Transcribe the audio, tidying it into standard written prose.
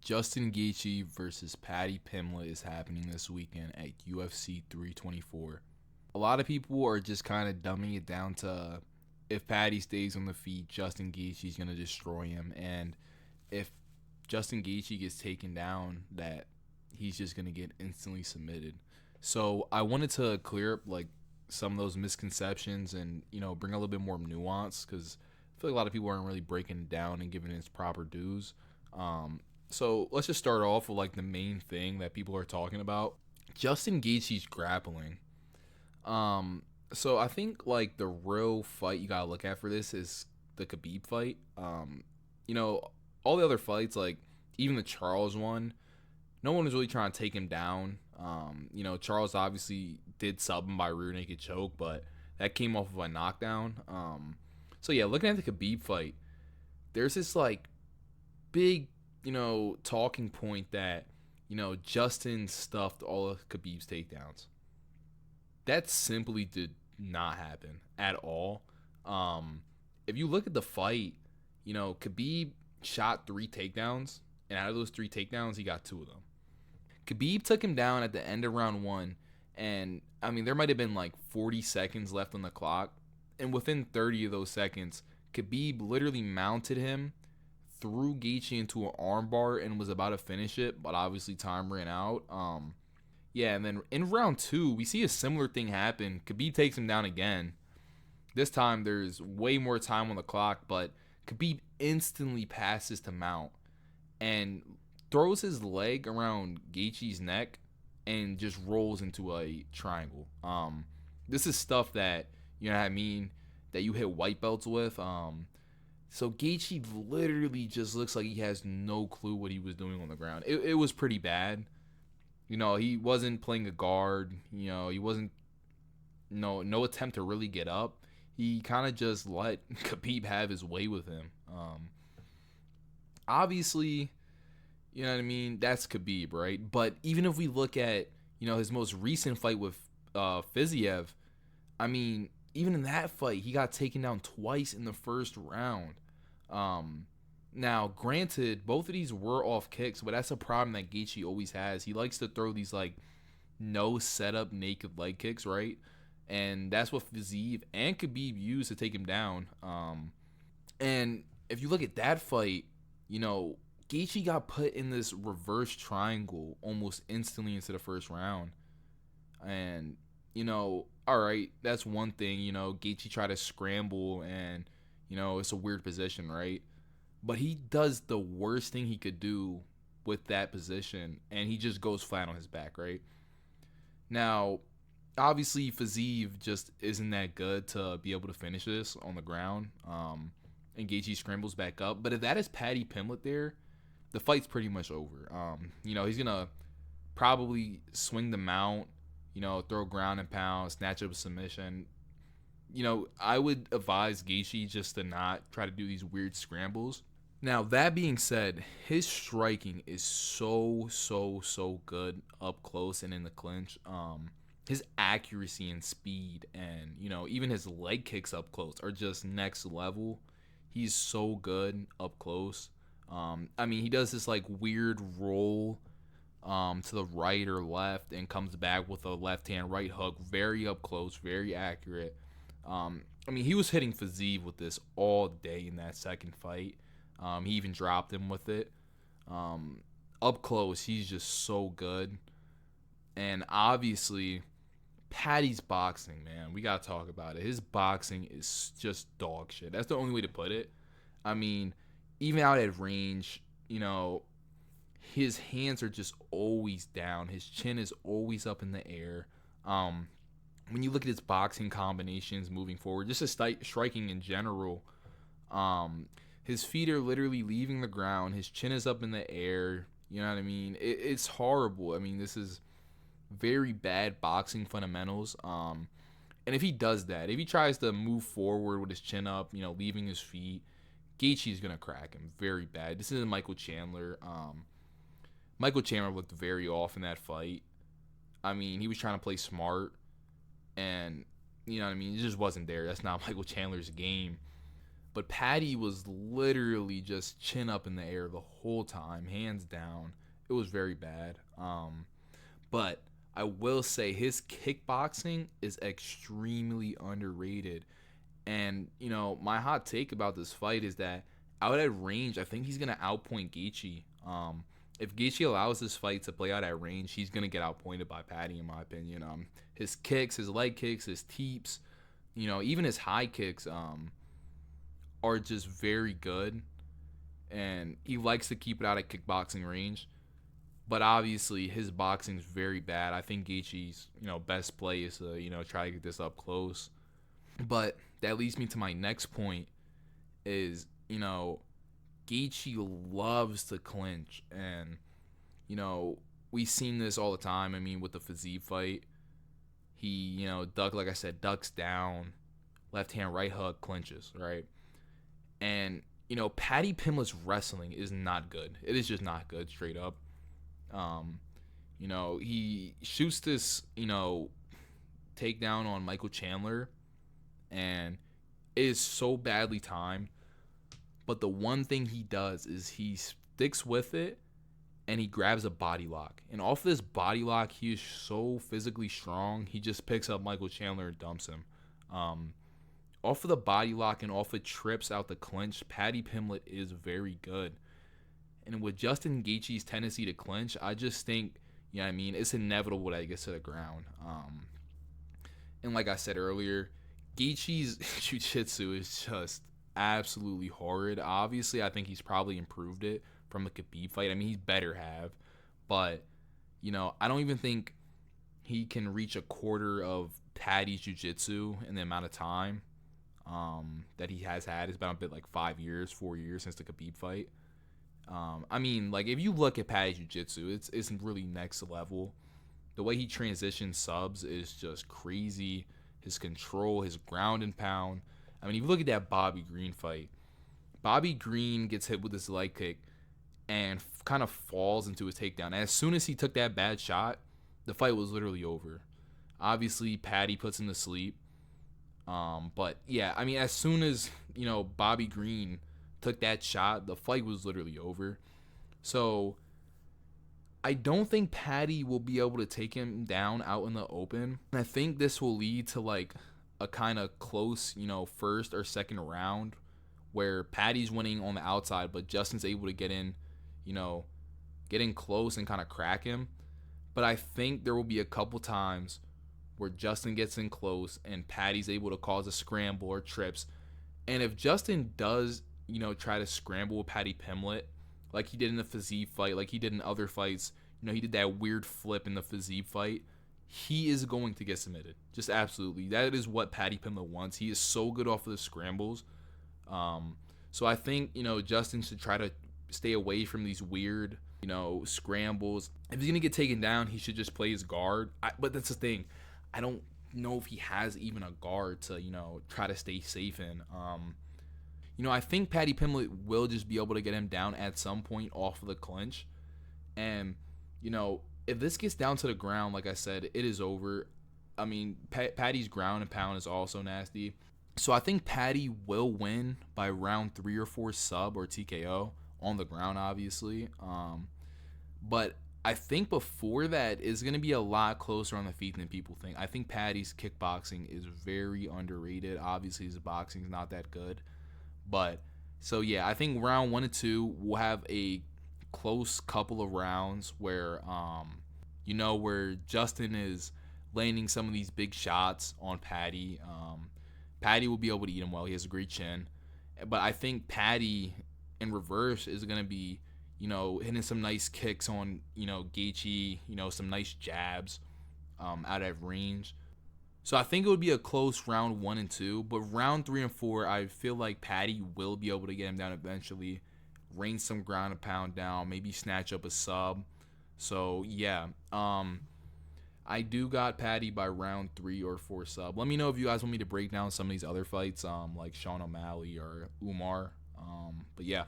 Justin Gaethje versus Paddy Pimblett is happening this weekend at UFC 324. A lot of people are just kind of dumbing it down to if Paddy stays on the feet, Justin Gaethje is going to destroy him, and if Justin Gaethje gets taken down, that he's just going to get instantly submitted. So I wanted to clear up some of those misconceptions and bring a little bit more nuance because I feel like a lot of people aren't really breaking it down and giving it its proper dues. So let's just start off with the main thing that people are talking about. Justin Gaethje's grappling. So I think the real fight you gotta look at for this is the Khabib fight. All the other fights, even the Charles one, no one was really trying to take him down. Charles obviously did sub him by rear naked choke, but that came off of a knockdown. So yeah, looking at the Khabib fight, there's this big talking point that Justin stuffed all of Khabib's takedowns. That simply did not happen at all. If you look at the fight, Khabib shot 3 takedowns, and out of those 3 takedowns, he got 2 of them. Khabib took him down at the end of round 1, and there might have been 40 seconds left on the clock, and within 30 of those seconds, Khabib literally mounted him, threw Gaethje into an armbar, and was about to finish it, but obviously time ran out. And then in round 2, we see a similar thing happen. Khabib takes him down again. This time, there's way more time on the clock, but Khabib instantly passes to mount and throws his leg around Gaethje's neck and just rolls into a triangle. This is stuff that, that you hit white belts with. So Gaethje literally just looks like he has no clue what he was doing on the ground. It was pretty bad. He wasn't playing a guard. He wasn't no attempt to really get up. He kind of just let Khabib have his way with him. Obviously, that's Khabib, right? But even if we look at, his most recent fight with Fiziev, even in that fight, he got taken down twice in the first round. Now, granted, both of these were off kicks, but that's a problem that Gaethje always has. He likes to throw these no setup naked leg kicks, right? And that's what Fiziev and Khabib used to take him down. And if you look at that fight, Gaethje got put in this reverse triangle almost instantly into the first round. And, all right, that's one thing. Gaethje tried to scramble and, it's a weird position, right? But he does the worst thing he could do with that position, and he just goes flat on his back, right? Now, obviously, Fiziev just isn't that good to be able to finish this on the ground, and Gaethje scrambles back up. But if that is Paddy Pimblett there, the fight's pretty much over. He's going to probably swing the mount, throw ground and pound, snatch up a submission. I would advise Gaethje just to not try to do these weird scrambles. Now, that being said, his striking is so good up close and in the clinch. His accuracy and speed and, even his leg kicks up close are just next level. He's so good up close. He does this weird roll to the right or left and comes back with a left hand right hook, very up close, very accurate. He was hitting Fiziev with this all day in that second fight. He even dropped him with it. Up close, he's just so good. And obviously, Paddy's boxing, man, we got to talk about it. His boxing is just dog shit. That's the only way to put it. Even out at range, his hands are just always down. His chin is always up in the air. When you look at his boxing combinations moving forward, just his striking in general, his feet are literally leaving the ground. His chin is up in the air. You know what I mean? It's horrible. This is very bad boxing fundamentals. And if he does that, if he tries to move forward with his chin up, leaving his feet, Gaethje is going to crack him very bad. This isn't Michael Chandler. Michael Chandler looked very off in that fight. He was trying to play smart. And, it just wasn't there. That's not Michael Chandler's game. But Paddy was literally just chin up in the air the whole time, hands down. It was very bad. But I will say his kickboxing is extremely underrated. And, my hot take about this fight is that out at range, I think he's going to outpoint Gaethje. If Gaethje allows this fight to play out at range, he's going to get outpointed by Paddy, in my opinion. His kicks, his leg kicks, his teeps, even his high kicks are just very good. And he likes to keep it out at kickboxing range. But obviously, his boxing is very bad. I think Gaethje's, best play is to, try to get this up close. But that leads me to my next point is, Gaethje loves to clinch. And, we've seen this all the time. I mean, with the Fiziev fight, he, like I said, ducks down, left hand, right hook, clinches, right? And, Paddy Pimblett's wrestling is not good. It is just not good, straight up. He shoots this, takedown on Michael Chandler, and it is so badly timed. But the one thing he does is he sticks with it, and he grabs a body lock. And off this body lock, he is so physically strong, he just picks up Michael Chandler and dumps him. Off of the body lock and off of trips out the clinch, Paddy Pimblett is very good. And with Justin Gaethje's tendency to clinch, I just think, it's inevitable that he gets to the ground. And like I said earlier, Gaethje's jiu-jitsu is just absolutely horrid. Obviously, I think he's probably improved it from the Khabib fight. I mean, he better have. But, I don't even think he can reach a quarter of Paddy's jiu-jitsu in the amount of time that he has had. It's been a bit like 4 years since the Khabib fight. If you look at Paddy's jiu-jitsu, it's really next level. The way he transitions subs is just crazy. His control, his ground and pound. I mean, if you look at that Bobby Green fight, Bobby Green gets hit with his leg kick and kind of falls into his takedown. And as soon as he took that bad shot, the fight was literally over. Obviously, Paddy puts him to sleep. But yeah, I mean, as soon as, Bobby Green took that shot, the fight was literally over. So I don't think Paddy will be able to take him down out in the open. And I think this will lead to like a kind of close, first or second round where Paddy's winning on the outside, but Justin's able to get in close and kind of crack him. But I think there will be a couple times where Justin gets in close and Paddy's able to cause a scramble or trips. And if Justin does, try to scramble with Paddy Pimblett, like he did in the Fiziev fight, like he did in other fights, he did that weird flip in the Fiziev fight, he is going to get submitted. Just absolutely. That is what Paddy Pimblett wants. He is so good off of the scrambles. So I think, Justin should try to stay away from these weird, scrambles. If he's going to get taken down, he should just play his guard. But that's the thing. I don't know if he has even a guard to, try to stay safe in. I think Paddy Pimblett will just be able to get him down at some point off of the clinch. And, if this gets down to the ground, like I said, it is over. I mean, Paddy's ground and pound is also nasty. So I think Paddy will win by round 3 or 4 sub or TKO on the ground, obviously. But I think before that is going to be a lot closer on the feet than people think. I think Paddy's kickboxing is very underrated. Obviously, his boxing is not that good. But, so yeah, I think round 1 and 2 we'll have a close couple of rounds where, where Justin is landing some of these big shots on Paddy. Paddy will be able to eat him well. He has a great chin. But I think Paddy, in reverse, is going to be, hitting some nice kicks on, Gaethje, some nice jabs out at range. So I think it would be a close round 1 and 2. But round 3 and 4, I feel like Paddy will be able to get him down eventually, rain some ground and pound down, maybe snatch up a sub. So, yeah. I do got Paddy by round 3 or 4 sub. Let me know if you guys want me to break down some of these other fights, like Sean O'Malley or Umar. But yeah.